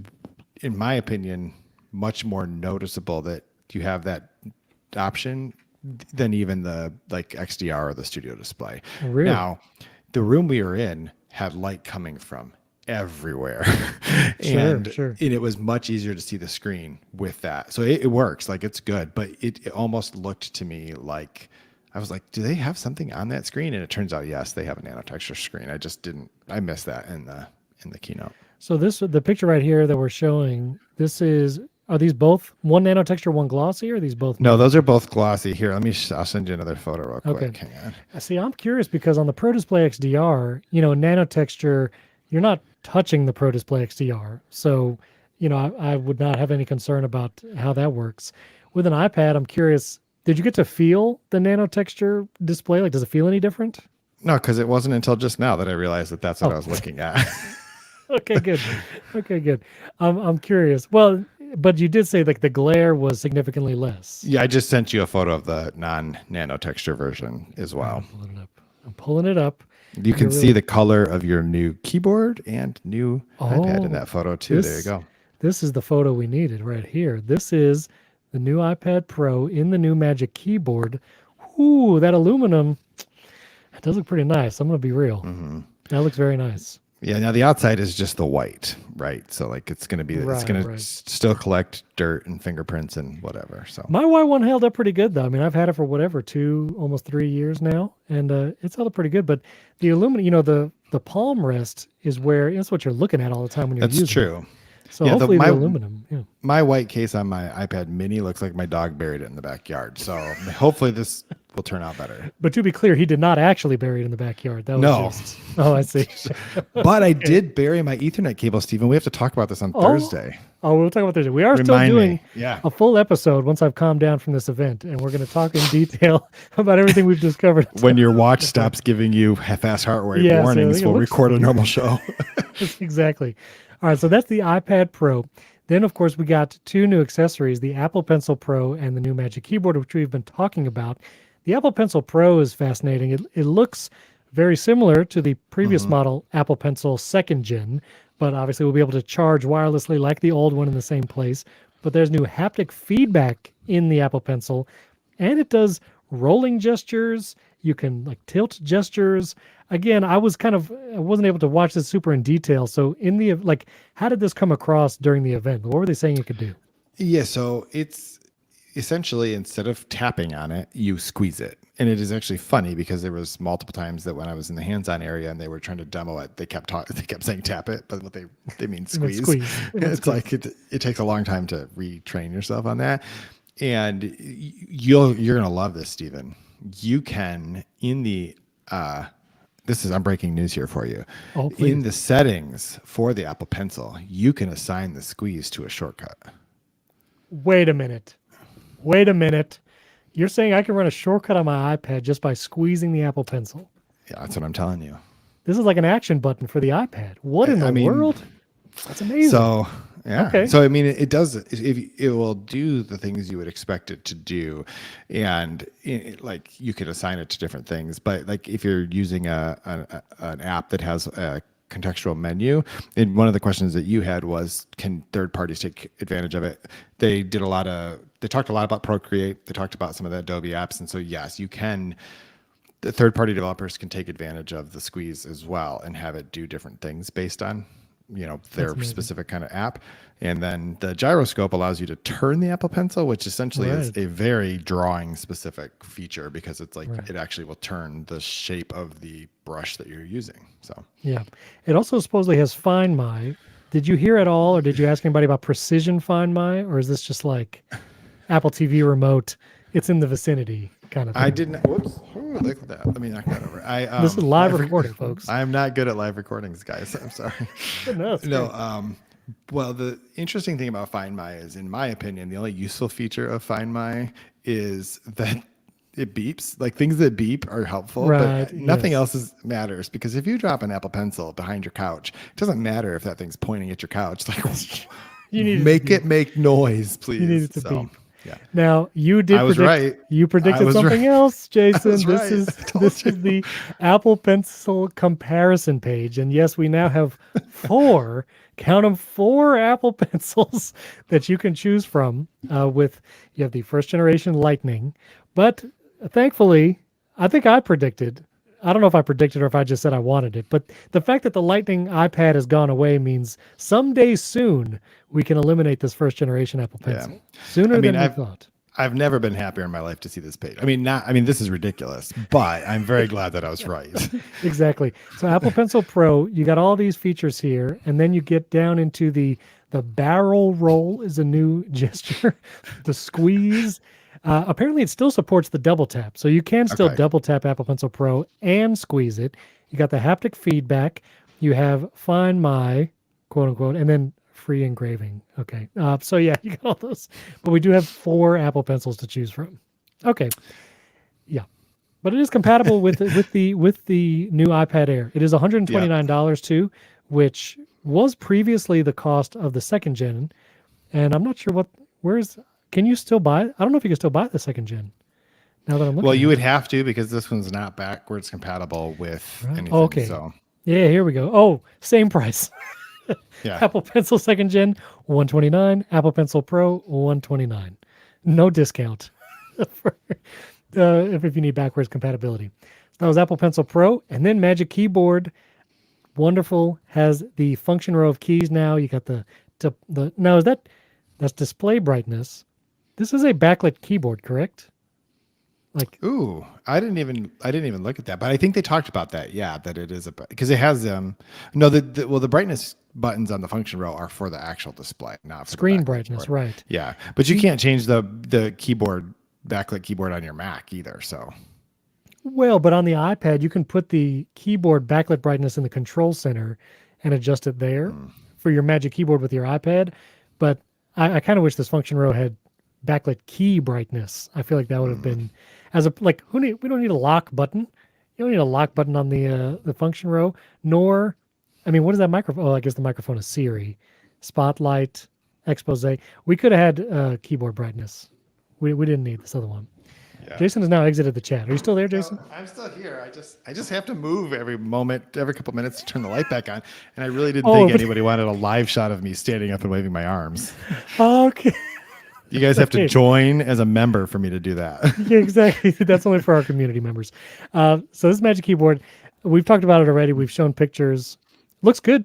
in my opinion, much more noticeable that you have that option than even the like XDR or the studio display. Really? Now, the room we were in had light coming from everywhere Sure, and sure. it was much easier to see the screen with that. So it works, like it's good, but it almost looked to me like I was like, do they have something on that screen? And it turns out, yes, they have a nano texture screen. I missed that in the keynote. So the picture right here that we're showing, this is Are these both one nano texture, one glossy, or are these both No, nano? those are both glossy. Here, I'll send you another photo real quick. Okay. Hang on. See, I'm curious because on the Pro Display XDR, nano texture, you're not touching the Pro Display XDR. So, I would not have any concern about how that works. With an iPad, I'm curious, did you get to feel the nano texture display? Like, does it feel any different? No, because it wasn't until just now that I realized that that's what Oh. I was looking at. Okay, good. Okay, good. I'm curious. Well, but you did say like the glare was significantly less. Yeah, I just sent you a photo of the non-nano texture version as well. I'm pulling it up. You can see the color of your new keyboard and new iPad in that photo too. There you go. This is the photo we needed right here. This is the new iPad Pro in the new Magic Keyboard. Ooh, that aluminum, it does look pretty nice. I'm going to be real. That looks very nice. Yeah, now the outside is just the white, right? So like it's going to be, it's going to still collect dirt and fingerprints and whatever. So my Y1 held up pretty good though. I mean, I've had it for whatever, almost 3 years now, and it's held up pretty good. But the aluminum, the palm rest is where, that's what you're looking at all the time when you're using it. That's true. So yeah, hopefully the aluminum. Yeah. My white case on my iPad mini looks like my dog buried it in the backyard. So hopefully this will turn out better. But to be clear, he did not actually bury it in the backyard. That was just, oh, I see. But I did bury my Ethernet cable, Stephen. We have to talk about this on Thursday. Oh, we'll talk about Thursday. We are still doing a full episode once I've calmed down from this event, and we're going to talk in detail about everything we've discovered. When your watch stops giving you fast heart rate warnings, we'll record a normal show. Exactly. All right, so that's the iPad Pro. Then, of course, we got two new accessories, the Apple Pencil Pro and the new Magic Keyboard, which we've been talking about. The Apple Pencil Pro is fascinating. It looks very similar to the previous model, Apple Pencil 2nd Gen, but obviously we'll be able to charge wirelessly like the old one in the same place. But there's new haptic feedback in the Apple Pencil, and it does rolling gestures. You can like tilt gestures. Again, I wasn't able to watch this super in detail. So how did this come across during the event? What were they saying it could do? Yeah, so it's essentially instead of tapping on it, you squeeze it. And it is actually funny because there was multiple times that when I was in the hands-on area and they were trying to demo it, they kept saying tap it, but what they mean squeeze. It's like it takes a long time to retrain yourself on that. And you're going to love this, Stephen. You can in the I'm breaking news here for you. Oh, please. In the settings for the Apple Pencil, you can assign the squeeze to a shortcut. Wait a minute. You're saying I can run a shortcut on my iPad just by squeezing the Apple Pencil? Yeah, that's what I'm telling you. This is like an action button for the iPad. What in the world? That's amazing. So, yeah. Okay. So, I mean, it does. It will do the things you would expect it to do, and like you could assign it to different things. But like if you're using an app that has a contextual menu, and one of the questions that you had was, can third parties take advantage of it? They talked a lot about Procreate. They talked about some of the Adobe apps, and so yes, you can. The third-party developers can take advantage of the squeeze as well and have it do different things based on their specific kind of app. And then the gyroscope allows you to turn the Apple Pencil, which essentially is a very drawing specific feature because it's like it actually will turn the shape of the brush that you're using. So yeah, it also supposedly has Find My. Did you hear at all, or did you ask anybody about Precision Find My, or is this just like Apple TV remote? It's in the vicinity kind of thing. I didn't. Whoops. Ooh, look at that. Let me knock that over. This is live recording, folks. I'm not good at live recordings, guys. I'm sorry. No. Well, the interesting thing about Find My is, in my opinion, the only useful feature of Find My is that it beeps. Like things that beep are helpful, but nothing else matters, because if you drop an Apple Pencil behind your couch, it doesn't matter if that thing's pointing at your couch. Like, you need it make noise, please. You need it to beep. Yeah. Now you did. You predicted something else, Jason. This is the Apple Pencil comparison page, and yes, we now have four Apple Pencils that you can choose from. You have the first generation Lightning, but thankfully, I think I predicted. I don't know if I predicted or if I just said I wanted it, but the fact that the Lightning iPad has gone away means someday soon we can eliminate this first generation Apple Pencil. Sooner than we thought. I've never been happier in my life to see this page. I mean, this is ridiculous, but I'm very glad that I was right. Exactly. So Apple Pencil Pro, you got all these features here, and then you get down into the The barrel roll is a new gesture. The squeeze. Apparently, it still supports the double tap. So you can still Okay. double tap Apple Pencil Pro and squeeze it. You got the haptic feedback. You have Find My, quote unquote, and then free engraving. Okay. So yeah, you got all those. But we do have 4 Apple Pencils to choose from. Okay. Yeah. But it is compatible with the new iPad Air. It is Yeah. $129 too, which was previously the cost of the second gen. And I'm not sure can you still buy it? I don't know if you can still buy the second gen now that I'm Well, looking you at would it. have to because this one's not backwards compatible with Right. Oh, anything. okay. So Yeah, here we go. Oh, same price. yeah. Apple Pencil second gen, 129. Apple Pencil Pro, 129. No discount for, if you need backwards compatibility. That was Apple Pencil Pro, and then Magic Keyboard. Wonderful. Has the function row of keys now. You got the now that's display brightness. This is a backlit keyboard, correct? Like Ooh, I didn't even look at that, but I think they talked about that. Yeah, that it is because it has no the brightness buttons on the function row are for the actual display, not for the screen backlit brightness, keyboard. right? Yeah, but you can't change the keyboard backlit keyboard on your Mac either. So Well, but on the iPad, you can put the keyboard backlit brightness in the control center and adjust it there for your Magic Keyboard with your iPad. But I kind of wish this function row had backlit key brightness. I feel like that would have been we don't need a lock button. You don't need a lock button on the function row. Nor, I mean, what is that microphone? Oh, I guess the microphone is Siri, Spotlight, Expose. We could have had keyboard brightness. We didn't need this other one. yeah. Jason has now exited the chat. Are you still there, No, Jason? I'm still here. I just have to move every moment, every couple minutes to turn the light back on. And I really didn't Oh, think but- anybody wanted a live shot of me standing up and waving my arms. Okay. You guys have to Okay. join as a member for me to do that. Yeah, exactly. That's only for our community members. So this Magic Keyboard, we've talked about it already. We've shown pictures. Looks good.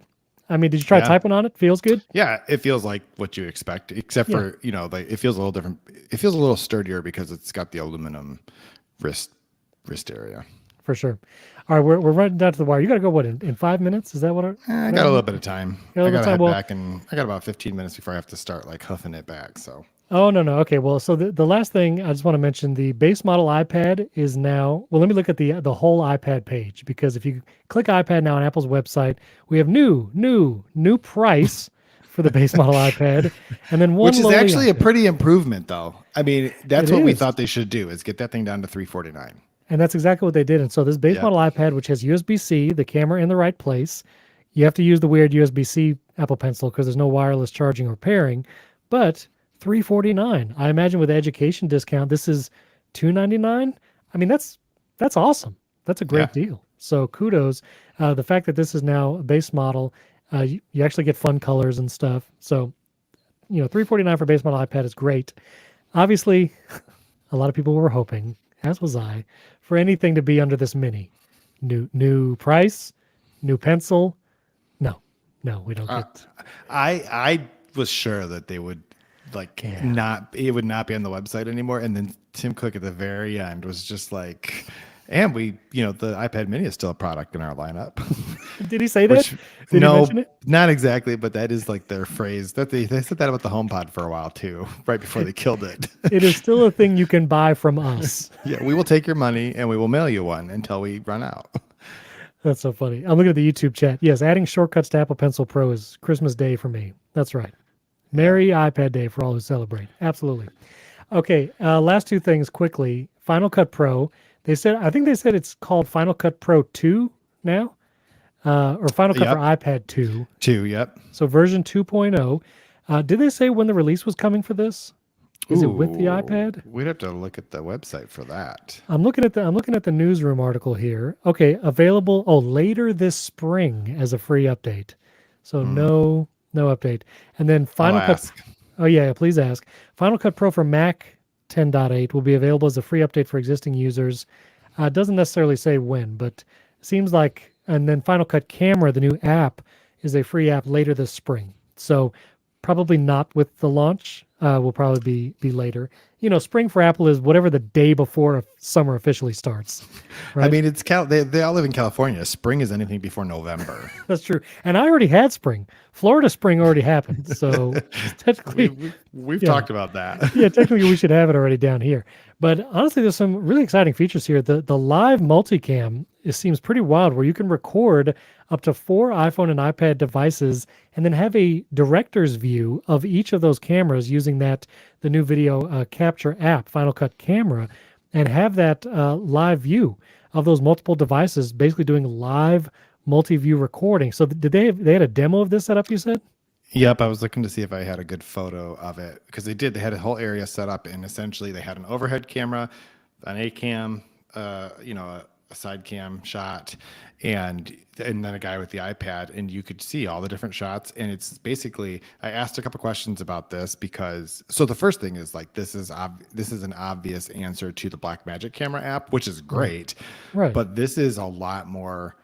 I mean, did you try Yeah. typing on it? Feels good? Yeah, it feels like what you expect, except for, like it feels a little different. It feels a little sturdier because it's got the aluminum wrist area. For sure. All right, we're running down to the wire. You got to go, what, in 5 minutes? Is that what? I got a little bit of time. Got a I little got to time. head Well- back, and I got about 15 minutes before I have to start like huffing it back. So Oh, no. Okay, well, so the last thing I just want to mention, the base model iPad is now, well, let me look at the whole iPad page, because if you click iPad now on Apple's website, we have new price for the base model iPad, and then one which is lowly actually a iPad. pretty improvement, though. I mean, that's It what we is. thought they should do is get that thing down to $349. And that's exactly what they did. And so this base Yeah. model iPad, which has USB-C, the camera in the right place, you have to use the weird USB-C Apple Pencil because there's no wireless charging or pairing, but $349. I imagine with the education discount, this is $299. I mean, that's awesome. That's a great deal. So kudos. The fact that this is now a base model, you actually get fun colors and stuff. So, $349 for base model iPad is great. Obviously, a lot of people were hoping, as was I, for anything to be under this mini. New price, new pencil. No, we don't get. I was sure that they would it would not be on the website anymore. And then Tim Cook at the very end was just like, and the iPad mini is still a product in our lineup. Did he say that? Which, Did no, he mention it? not exactly, but that is like their phrase that they said that about the HomePod for a while too, right before they killed it. It is still a thing you can buy from us. Yeah, we will take your money and we will mail you one until we run out. That's so funny. I'm looking at the YouTube chat. Yes, adding shortcuts to Apple Pencil Pro is Christmas Day for me. That's right. Merry iPad Day for all who celebrate. Absolutely. Okay, last two things quickly. Final Cut Pro. I think they said it's called Final Cut Pro 2 now, or Final Cut Yep. for iPad 2. 2, yep. So version 2.0. Did they say when the release was coming for this? Is it with the Ooh, iPad? We'd have to look at the website for that. I'm looking at the newsroom article here. Okay, available later this spring as a free update. So no update. And then Final I'll Cut. ask. Oh yeah, please ask. Final Cut Pro for Mac 10.8 will be available as a free update for existing users. It doesn't necessarily say when, but it seems like. And then Final Cut Camera, the new app, is a free app later this spring. So probably not with the launch. Will probably be later. spring for Apple is whatever the day before summer officially starts, I right? mean, they all live in California. Spring is anything before November. That's true. And I already had spring. Florida spring already happened. So technically, We've yeah. talked about that. Yeah, technically we should have it already down here. But honestly, there's some really exciting features here. The live multicam, it seems pretty wild, where you can record up to 4 iPhone and iPad devices and then have a director's view of each of those cameras using the new video capture app, Final Cut Camera, and have that live view of those multiple devices, basically doing live multi-view recording. So did they had a demo of this set up, you said? Yep, I was looking to see if I had a good photo of it because they did. They had a whole area set up, and essentially they had an overhead camera, an A cam, a side cam shot, and then a guy with the iPad, and you could see all the different shots. And it's basically, I asked a couple questions about this because so the first thing is like this is an obvious answer to the Blackmagic camera app, which is great, Right. but this is a lot more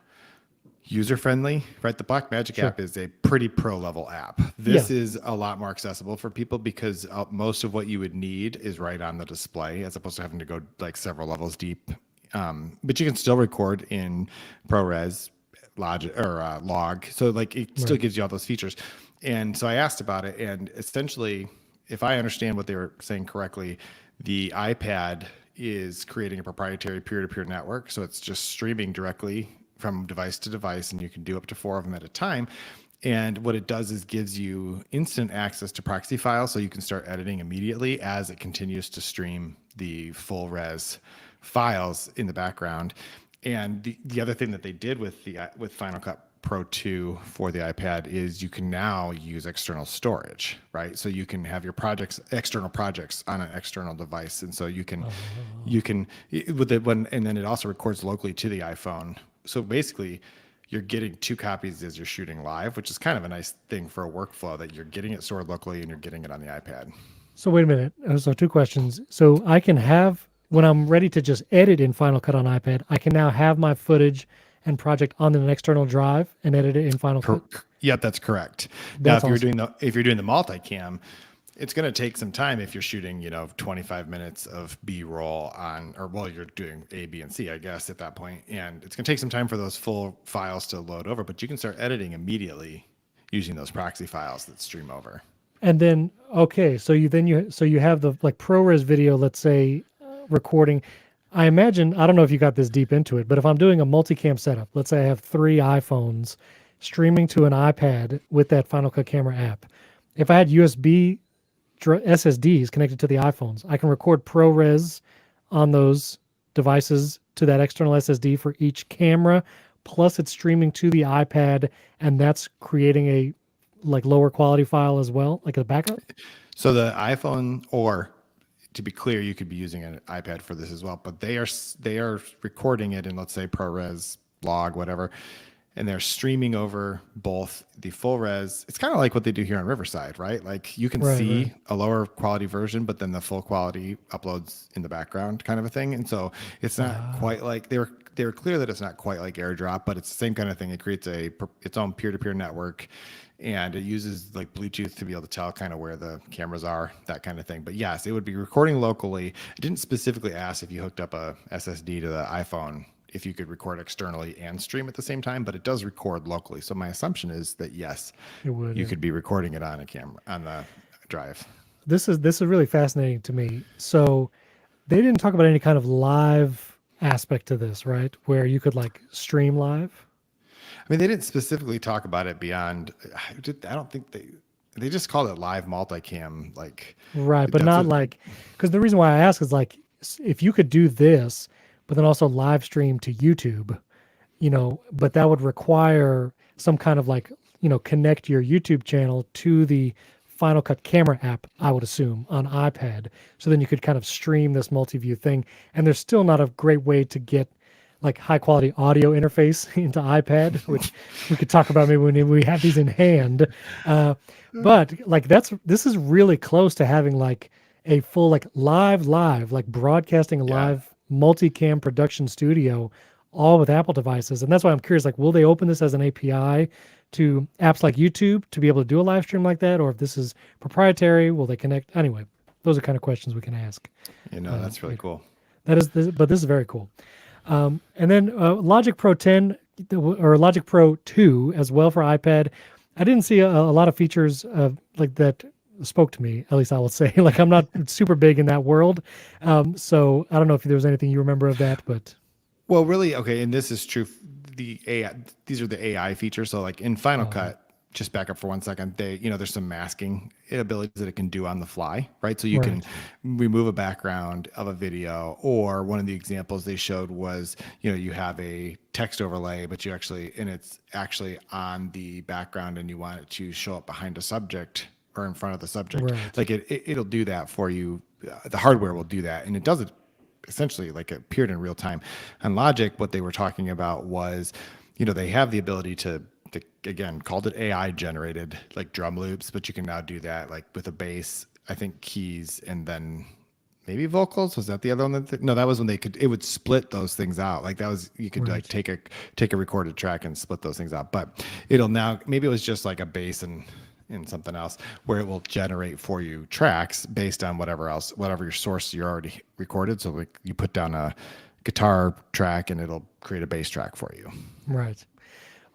user friendly, right? The Blackmagic app is a pretty pro level app. This is a lot more accessible for people because most of what you would need is right on the display as opposed to having to go like several levels deep. But you can still record in ProRes, Log. So like it still gives you all those features. And so I asked about it, and essentially, if I understand what they were saying correctly, the iPad is creating a proprietary peer-to-peer network. So it's just streaming directly from device to device, and you can do up to 4 of them at a time. And what it does is gives you instant access to proxy files, so you can start editing immediately as it continues to stream the full res files in the background. And the other thing that they did with Final Cut Pro 2 for the iPad is you can now use external storage, right? So you can have your external projects on an external device, and so you can with it and then it also records locally to the iPhone. So basically, you're getting 2 copies as you're shooting live, which is kind of a nice thing for a workflow that you're getting it stored locally and you're getting it on the iPad. So wait a minute. So 2 questions. So I can have, when I'm ready to just edit in Final Cut on iPad, I can now have my footage and project on an external drive and edit it in Final Cut. Yep, that's correct. That's now, if you're doing the multicam, it's going to take some time if you're shooting, 25 minutes of B-roll you're doing A, B, and C, I guess, at that point. And it's going to take some time for those full files to load over, but you can start editing immediately using those proxy files that stream over. And then, okay, so you have the like ProRes video, let's say, recording. I imagine, I don't know if you got this deep into it, but if I'm doing a multicam setup, let's say I have 3 iPhones streaming to an iPad with that Final Cut Camera app. If I had USB SSDs connected to the iPhones, I can record ProRes on those devices to that external SSD for each camera, plus it's streaming to the iPad, and that's creating a like lower quality file as well, like a backup. So the iPhone, or to be clear, you could be using an iPad for this as well, but they are recording it in, let's say, ProRes, Log, whatever, and they're streaming over both the full res. It's kind of like what they do here on Riverside, right? Like you can see a lower quality version, but then the full quality uploads in the background, kind of a thing. And so it's not quite like they were clear that it's not quite like AirDrop, but it's the same kind of thing. It creates its own peer-to-peer network, and it uses like Bluetooth to be able to tell kind of where the cameras are, that kind of thing. But yes, it would be recording locally. I didn't specifically ask if you hooked up a SSD to the iPhone, if you could record externally and stream at the same time, but it does record locally. So my assumption is that yes, you could be recording it on a camera, on the drive. This is really fascinating to me. So they didn't talk about any kind of live aspect to this, right? Where you could like stream live. I mean, they didn't specifically talk about it beyond. I don't think they just called it live multicam, like right, but not like, because the reason why I ask is like if you could do this, but then also live stream to YouTube, but that would require some kind of like, connect your YouTube channel to the Final Cut Camera app, I would assume, on iPad. So then you could kind of stream this multi-view thing. And there's still not a great way to get like high quality audio interface into iPad, which we could talk about maybe when we have these in hand. But like this is really close to having like a full like live, like broadcasting live multicam production studio, all with Apple devices. And that's why I'm curious, like, will they open this as an API to apps like YouTube to be able to do a live stream like that? Or if this is proprietary, will they connect? Anyway, those are kind of questions we can ask. That's really cool. But this is very cool. And then Logic Pro 10 or Logic Pro 2 as well for iPad. I didn't see a lot of features like that spoke to me. At least I will say, like I'm not super big in that world, so I don't know if there was anything you remember of that. But Well, really, okay, and this is true. The AI, these are the AI features. So, like in Final Cut, just back up for 1 second. There's some masking abilities that it can do on the fly, right? So you can remove a background of a video, or one of the examples they showed was, you have a text overlay, but it's actually on the background, and you want it to show up behind a subject or in front of the subject. Right. Like it'll do that for you. The hardware will do that, and it does it essentially like it appeared in real time. On Logic, what they were talking about was, they have the ability to again, called it AI generated, like drum loops, but you can now do that like with a bass, I think keys, and then maybe vocals. Was that the other one? No, that was when it would split those things out. Like that was, you could like take a recorded track and split those things out. But it'll now, maybe it was just like a bass and something else, where it will generate for you tracks based on whatever your source you're already recorded. So like you put down a guitar track and it'll create a bass track for you. Right.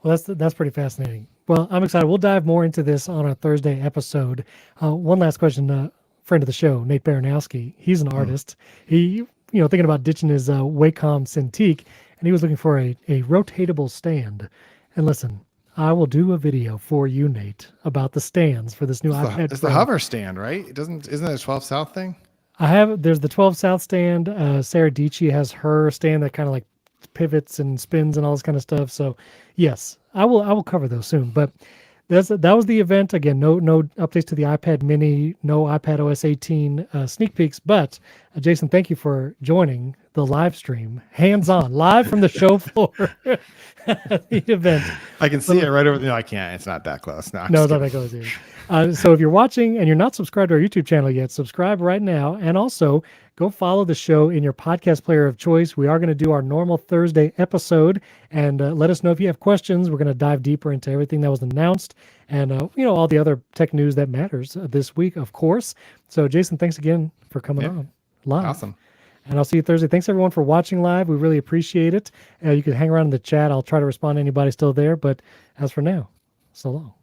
Well, that's pretty fascinating. Well, I'm excited. We'll dive more into this on our Thursday episode. One last question, friend of the show, Nate Baranowski. He's an artist. He, thinking about ditching his Wacom Cintiq, and he was looking for a rotatable stand. And listen, I will do a video for you, Nate, about the stands for this new iPad. It's the hover stand, right? Isn't it a 12 South thing? There's the 12 South stand. Sarah Dietschy has her stand that kind of like pivots and spins and all this kind of stuff. So yes, I will cover those soon. But that was the event. Again, no updates to the iPad mini, no iPad OS 18 sneak peeks. But Jason, thank you for joining the live stream, hands-on, live from the show floor. The event. I can see it right over there. No, I can't. It's not that close. No, it's not that close here. So if you're watching and you're not subscribed to our YouTube channel yet, subscribe right now. And also go follow the show in your podcast player of choice. We are going to do our normal Thursday episode, and let us know if you have questions. We're going to dive deeper into everything that was announced and, all the other tech news that matters this week, of course. So Jason, thanks again for coming on live. Awesome. And I'll see you Thursday. Thanks, everyone, for watching live. We really appreciate it. You can hang around in the chat. I'll try to respond to anybody still there. But as for now, so long.